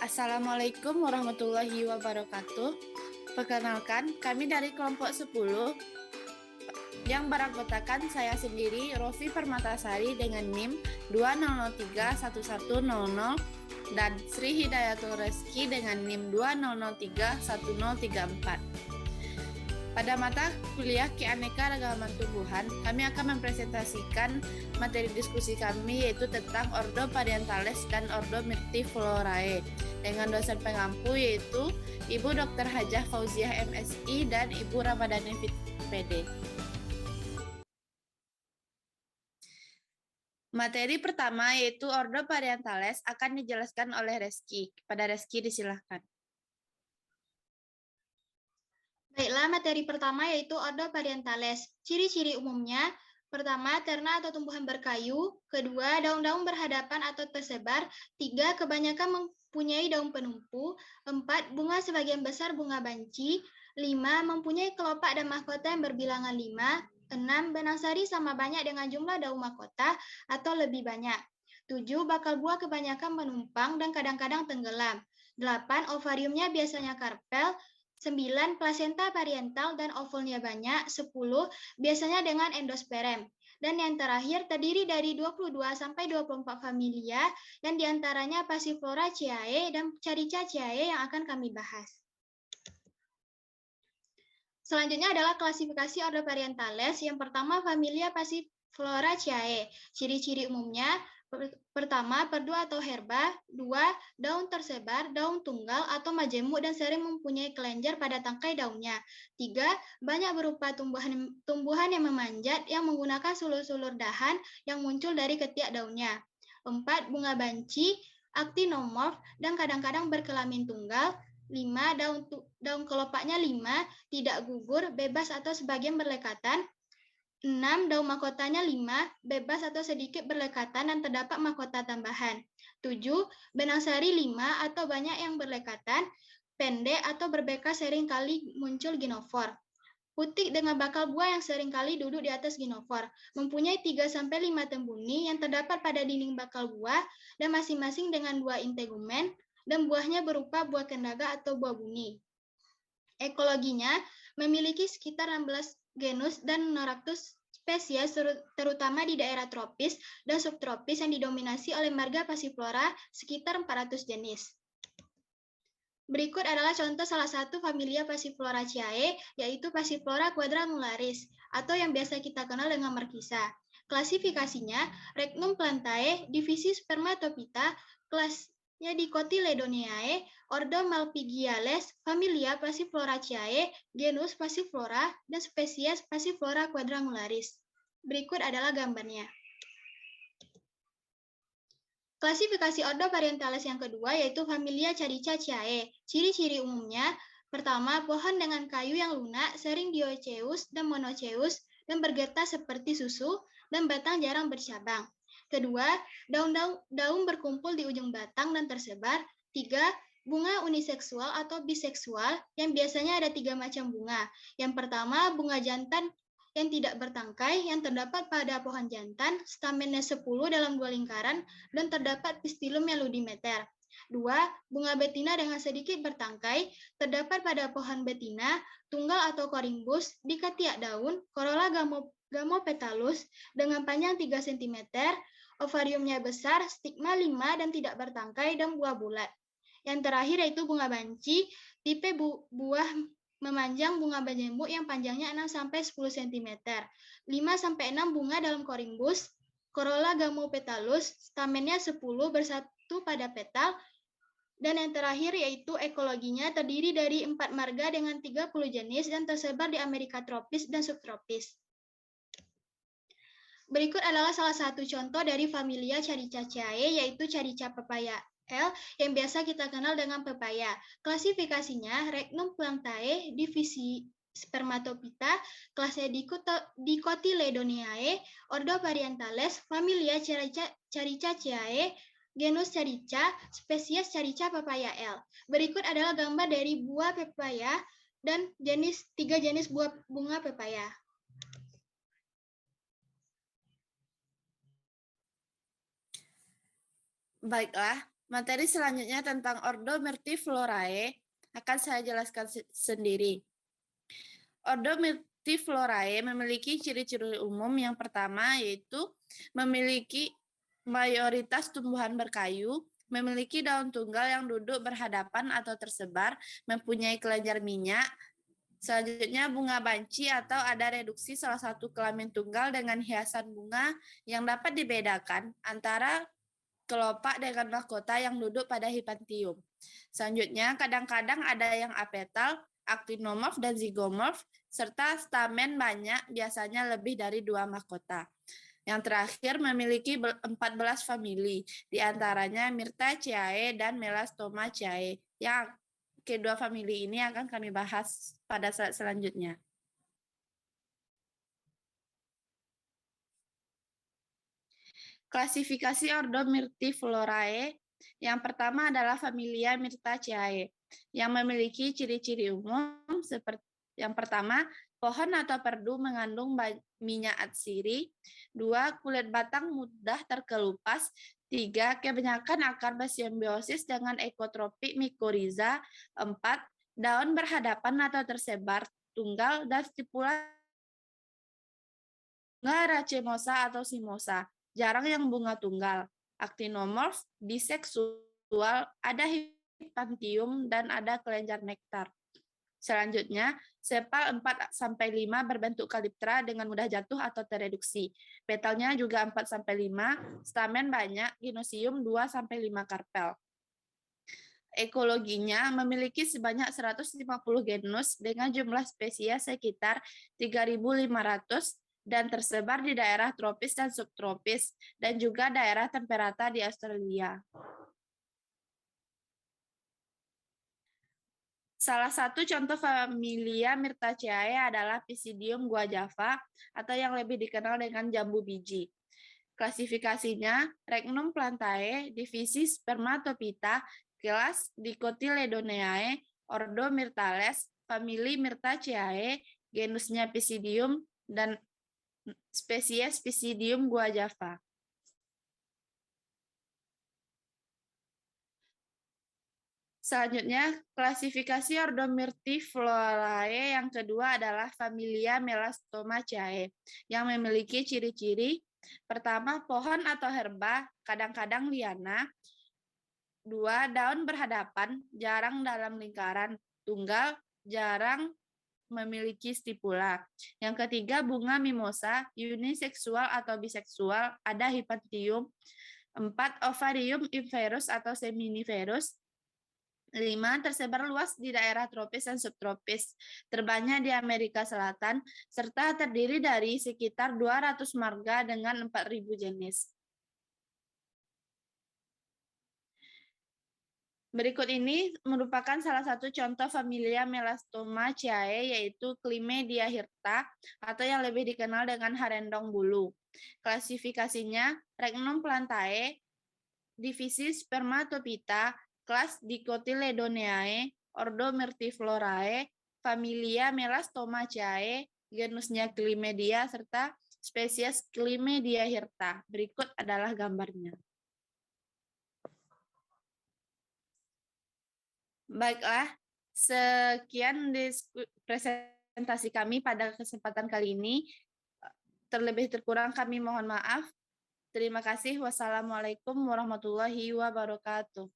Assalamualaikum warahmatullahi wabarakatuh. Perkenalkan, kami dari kelompok 10 yang beranggotakan saya sendiri, Rofi Permatasari dengan NIM 20031100 dan Sri Hidayatul Reski dengan NIM 20031034. Pada mata kuliah Keanekaragaman Tumbuhan, kami akan mempresentasikan materi diskusi kami yaitu tentang Ordo Parientales dan Ordo Myrtiflorae dengan dosen pengampu yaitu Ibu Dr. Hajah Fauziah MSI dan Ibu Ramadhani PD. Materi pertama yaitu Ordo Parientales akan dijelaskan oleh Reski. Kepada Reski disilahkan. Baiklah, materi pertama yaitu Ordo Parientales. Ciri-ciri umumnya, pertama, terna atau tumbuhan berkayu. Kedua, daun-daun berhadapan atau tersebar. Tiga, kebanyakan mempunyai daun penumpu. Empat, bunga sebagian besar bunga banci. Lima, mempunyai kelopak dan mahkota yang berbilangan 5. 6, benang sari sama banyak dengan jumlah daun mahkota atau lebih banyak. 7, bakal buah kebanyakan menumpang dan kadang-kadang tenggelam. 8, ovariumnya biasanya karpel. 9, plasenta pariental dan ovolnya banyak. 10, biasanya dengan endosperem. Dan yang terakhir terdiri dari 22 sampai 24 familia yang diantaranya Passiflora Chiae dan Charica Chiae yang akan kami bahas. Selanjutnya adalah klasifikasi Ordo Parientales. Yang pertama, familia Passiflora Chiae. Ciri-ciri umumnya, pertama, perdu atau herba. 2, daun tersebar, daun tunggal atau majemuk dan sering mempunyai kelenjar pada tangkai daunnya. 3, banyak berupa tumbuhan yang memanjat yang menggunakan sulur-sulur dahan yang muncul dari ketiak daunnya. 4, bunga banci, actinomorf, dan kadang-kadang berkelamin tunggal. 5, daun kelopaknya 5, tidak gugur, bebas atau sebagian berlekatan. 6, daun mahkotanya 5, bebas atau sedikit berlekatan dan terdapat mahkota tambahan. 7, benang sari 5 atau banyak yang berlekatan, pendek atau berbekas seringkali muncul ginofor. Putik dengan bakal buah yang seringkali duduk di atas ginofor, mempunyai 3-5 tembuni yang terdapat pada dinding bakal buah dan masing-masing dengan 2 integumen dan buahnya berupa buah kendaga atau buah buni. Ekologinya memiliki sekitar 16 genus dan 600 spesies terutama di daerah tropis dan subtropis yang didominasi oleh marga Passiflora sekitar 400 jenis. Berikut adalah contoh salah satu familia Passiflora Chiae, yaitu Passiflora quadrangularis, atau yang biasa kita kenal dengan Markisa. Klasifikasinya, Regnum plantae, divisi Spermatophyta, kelasnya Dicotyledoneae, Ordo Malpighiales, familia Passifloraceae, genus Passiflora, dan spesies Passiflora quadrangularis. Berikut adalah gambarnya. Klasifikasi Ordo Parientales yang kedua yaitu familia Charicaceae. Ciri-ciri umumnya, pertama, pohon dengan kayu yang lunak, sering dioiceus dan monoceus, dan bergetah seperti susu, dan batang jarang bercabang. Kedua, daun berkumpul di ujung batang dan tersebar. 3, bunga uniseksual atau biseksual yang biasanya ada 3 macam bunga. Yang pertama, bunga jantan yang tidak bertangkai yang terdapat pada pohon jantan, stamennya 10 dalam 2 lingkaran, dan terdapat pistilum yang ludimeter. 2, bunga betina dengan sedikit bertangkai, terdapat pada pohon betina, tunggal atau corimbus, di ketiak daun, corolla gamopetalus, dengan panjang 3 cm, ovariumnya besar, stigma 5 dan tidak bertangkai, dan buah bulat. Yang terakhir yaitu bunga banci, tipe buah memanjang bunga majemuk yang panjangnya 6-10 cm. 5-6 bunga dalam corimbus, corolla gamopetalus, stamennya 10 bersatu pada petal. Dan yang terakhir yaitu ekologinya terdiri dari 4 marga dengan 30 jenis dan tersebar di Amerika tropis dan subtropis. Berikut adalah salah satu contoh dari familia Charicaceae yaitu Charica papaya L yang biasa kita kenal dengan pepaya. Klasifikasinya Regnum plantae, divisi Spermatophyta, kelasnya Dicotyledoneae, Ordo Parientales, familia Charicaceae, genus Charica, spesies Charica papaya L. Berikut adalah gambar dari buah pepaya dan 3 jenis buah bunga pepaya. Baiklah, Materi selanjutnya tentang Ordo Myrtiflorae akan saya jelaskan sendiri. Ordo Myrtiflorae memiliki ciri-ciri umum. Yang pertama yaitu memiliki mayoritas tumbuhan berkayu, memiliki daun tunggal yang duduk berhadapan atau tersebar, mempunyai kelenjar minyak. Selanjutnya bunga banci atau ada reduksi salah satu kelamin tunggal dengan hiasan bunga yang dapat dibedakan antara kelopak dengan mahkota yang duduk pada hipantium. Selanjutnya, kadang-kadang ada yang apetal, actinomorf, dan zygomorf, serta stamen banyak, biasanya lebih dari 2 mahkota. Yang terakhir memiliki 14 famili, diantaranya Myrtaceae dan Melastomaceae. Yang kedua famili ini akan kami bahas pada slide selanjutnya. Klasifikasi Ordo Myrtiflorae. Yang pertama adalah familia Myrtaceae yang memiliki ciri-ciri umum seperti yang pertama, pohon atau perdu mengandung minyak atsiri. 2. Kulit batang mudah terkelupas. 3. Kebanyakan akar bersimbiosis dengan ekotropik mikoriza. 4. Daun berhadapan atau tersebar tunggal dan stipula racemosa atau simosa. Jarang yang bunga tunggal. Actinomorf, biseksual, ada hipantium, dan ada kelenjar nektar. Selanjutnya, sepal 4-5 berbentuk kaliptra dengan mudah jatuh atau tereduksi. Petalnya juga 4-5, stamen banyak, ginosium 2-5 karpel. Ekologinya memiliki sebanyak 150 genus dengan jumlah spesies sekitar 3.500 dan tersebar di daerah tropis dan subtropis, dan juga daerah temperata di Australia. Salah satu contoh familia Myrtaceae adalah Pisidium guajava, atau yang lebih dikenal dengan jambu biji. Klasifikasinya, Regnum plantae, divisi Spermatophyta, kelas Dicotyledoneae, ordo Myrtales, famili Myrtaceae, genusnya Pisidium, dan spesies Pisidium guajava. Selanjutnya, klasifikasi Ordo Myrtiflorae yang kedua adalah familia Melastomaceae yang memiliki ciri-ciri pertama, pohon atau herba, kadang-kadang liana. 2. Daun berhadapan, jarang dalam lingkaran tunggal, jarang memiliki stipula. Yang ketiga, bunga mimosa, uniseksual atau biseksual, ada hipantium. 4. Ovarium inverus atau seminiferus. 5. Tersebar luas di daerah tropis dan subtropis, terbanyak di Amerika Selatan, serta terdiri dari sekitar 200 marga dengan 4.000 jenis. Berikut ini merupakan salah satu contoh familia Melastomaceae, yaitu Climedia hirta, atau yang lebih dikenal dengan harendong bulu. Klasifikasinya, Regnum plantae, divisi Spermatophyta, kelas Dicotyledoneae, ordo Myrtiflorae, familia Melastomaceae, genusnya Climedia, serta spesies Climedia hirta. Berikut adalah gambarnya. Baiklah, sekian presentasi kami pada kesempatan kali ini. Terlebih terkurang kami mohon maaf. Terima kasih. Wassalamualaikum warahmatullahi wabarakatuh.